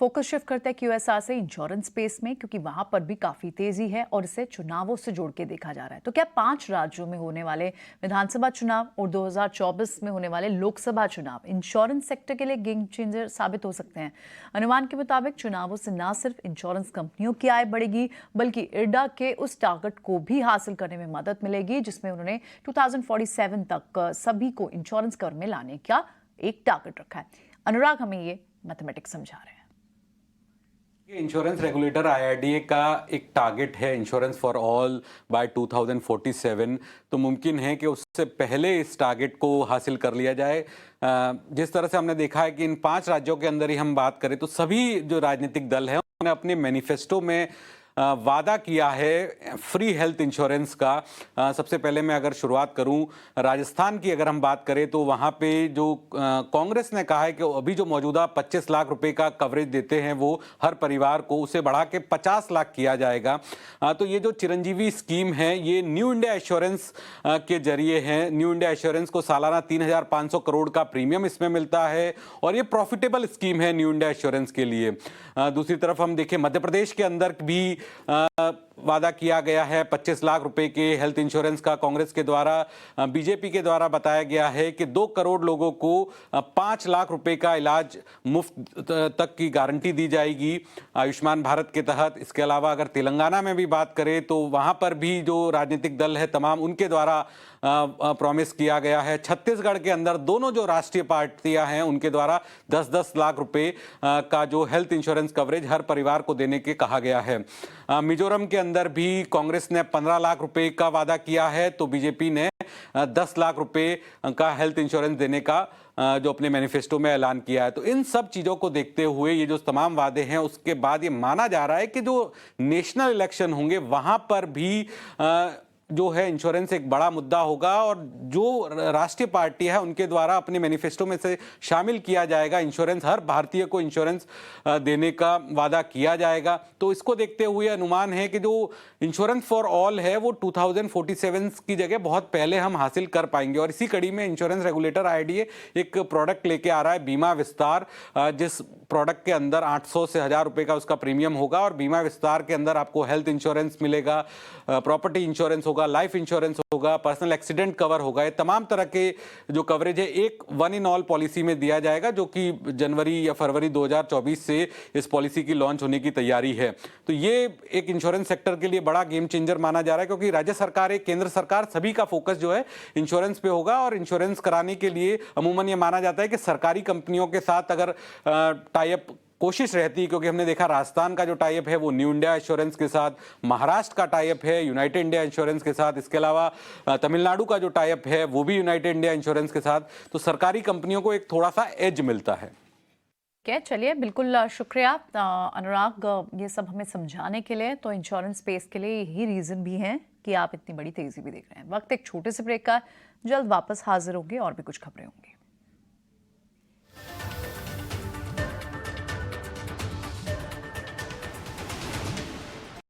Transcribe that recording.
Focus shift करते हैं QSR से इंश्योरेंस स्पेस में, क्योंकि वहां पर भी काफी तेजी है और इसे चुनावों से जोड़ के देखा जा रहा है। तो क्या 5 राज्यों में होने वाले विधानसभा चुनाव और 2024 में होने वाले लोकसभा चुनाव इंश्योरेंस सेक्टर के लिए गेम चेंजर साबित हो सकते हैं? अनुमान के मुताबिक चुनावों से न सिर्फ इंश्योरेंस कंपनियों की आय बढ़ेगी, बल्कि इरडा के उस टारगेट को भी हासिल करने में मदद मिलेगी जिसमें उन्होंने 2047 तक सभी को इंश्योरेंस कवर में लाने का एक टारगेट रखा है। अनुराग हमें ये मैथमेटिक्स समझा रहे हैं। इंश्योरेंस रेगुलेटर आईआरडीए का एक टारगेट है इंश्योरेंस फॉर ऑल बाय 2047। तो मुमकिन है कि उससे पहले इस टारगेट को हासिल कर लिया जाए। जिस तरह से हमने देखा है कि इन 5 राज्यों के अंदर ही हम बात करें तो सभी जो राजनीतिक दल हैं उन्होंने अपने मैनिफेस्टो में वादा किया है फ्री हेल्थ इंश्योरेंस का। सबसे पहले मैं अगर शुरुआत करूं राजस्थान की, अगर हम बात करें तो वहां पे जो कांग्रेस ने कहा है कि अभी जो मौजूदा 25 लाख रुपए का कवरेज देते हैं वो हर परिवार को, उसे बढ़ा के 50 लाख किया जाएगा। तो ये जो चिरंजीवी स्कीम है ये न्यू इंडिया एश्योरेंस के जरिए है। न्यू इंडिया एश्योरेंस को सालाना 3,500 करोड़ का प्रीमियम इसमें मिलता है और ये प्रॉफिटेबल स्कीम है न्यू इंडिया एश्योरेंस के लिए। दूसरी तरफ हम देखें मध्य प्रदेश के अंदर भी वादा किया गया है 25 लाख रुपए के हेल्थ इंश्योरेंस का कांग्रेस के द्वारा। बीजेपी के द्वारा बताया गया है कि 2 करोड़ लोगों को 5 लाख रुपए का इलाज मुफ्त तक की गारंटी दी जाएगी आयुष्मान भारत के तहत। इसके अलावा अगर तेलंगाना में भी बात करें तो वहां पर भी जो राजनीतिक दल है तमाम उनके द्वारा प्रॉमिस किया गया है। छत्तीसगढ़ के अंदर दोनों जो राष्ट्रीय पार्टियां हैं उनके द्वारा 10-10 लाख रुपए का जो हेल्थ इंश्योरेंस कवरेज हर परिवार को देने के कहा गया है। मिजोरम के अंदर भी कांग्रेस ने 15 लाख रुपए का वादा किया है तो बीजेपी ने 10 लाख रुपए का हेल्थ इंश्योरेंस देने का जो अपने मैनिफेस्टो में ऐलान किया है। तो इन सब चीजों को देखते हुए ये जो तमाम वादे हैं उसके बाद ये माना जा रहा है कि जो नेशनल इलेक्शन होंगे वहां पर भी जो है इंश्योरेंस एक बड़ा मुद्दा होगा और जो राष्ट्रीय पार्टी है उनके द्वारा अपने मैनिफेस्टो में से शामिल किया जाएगा इंश्योरेंस, हर भारतीय को इंश्योरेंस देने का वादा किया जाएगा। तो इसको देखते हुए अनुमान है कि जो इंश्योरेंस फॉर ऑल है वो 2047 की जगह बहुत पहले हम हासिल कर पाएंगे। और इसी कड़ी में इंश्योरेंस रेगुलेटर आईआरडीए एक प्रोडक्ट लेके आ रहा है बीमा विस्तार, जिस प्रोडक्ट के अंदर 800 से 1,000 रुपए का उसका प्रीमियम होगा और बीमा विस्तार के अंदर आपको हेल्थ इंश्योरेंस मिलेगा, प्रॉपर्टी इंश्योरेंस होगा, लाइफ इंश्योरेंस होगा, पर्सनल एक्सीडेंट कवर होगा। ये तमाम तरह के जो कवरेज है एक वन इन ऑल पॉलिसी में दिया जाएगा जो कि जनवरी या फरवरी 2024 से इस पॉलिसी की लॉन्च होने की तैयारी है। तो ये एक इंश्योरेंस सेक्टर के लिए बड़ा गेम चेंजर माना जा रहा है क्योंकि राज्य सरकार, केंद्र सरकार सभी का फोकस जो है इंश्योरेंस पे होगा। और इंश्योरेंस कराने के लिए अमूमन ये माना जाता है कि सरकारी कंपनियों के साथ अगर टाई अप कोशिश रहती है, क्योंकि हमने देखा राजस्थान का जो टाई अप है वो न्यू इंडिया इंश्योरेंस के साथ, महाराष्ट्र का टाई अप है यूनाइटेड इंडिया इंश्योरेंस के साथ, इसके अलावा तमिलनाडु का जो टाई अप है वो भी यूनाइटेड इंडिया इंश्योरेंस के साथ। तो सरकारी कंपनियों को एक थोड़ा सा एज मिलता है। चलिए, बिल्कुल शुक्रिया अनुराग ये सब हमें समझाने के लिए। तो इंश्योरेंस स्पेस के लिए यही रीजन भी है कि आप इतनी बड़ी तेजी भी देख रहे हैं। वक्त एक छोटे से ब्रेक का, जल्द वापस हाजिर होंगे और भी कुछ खबरें होंगी।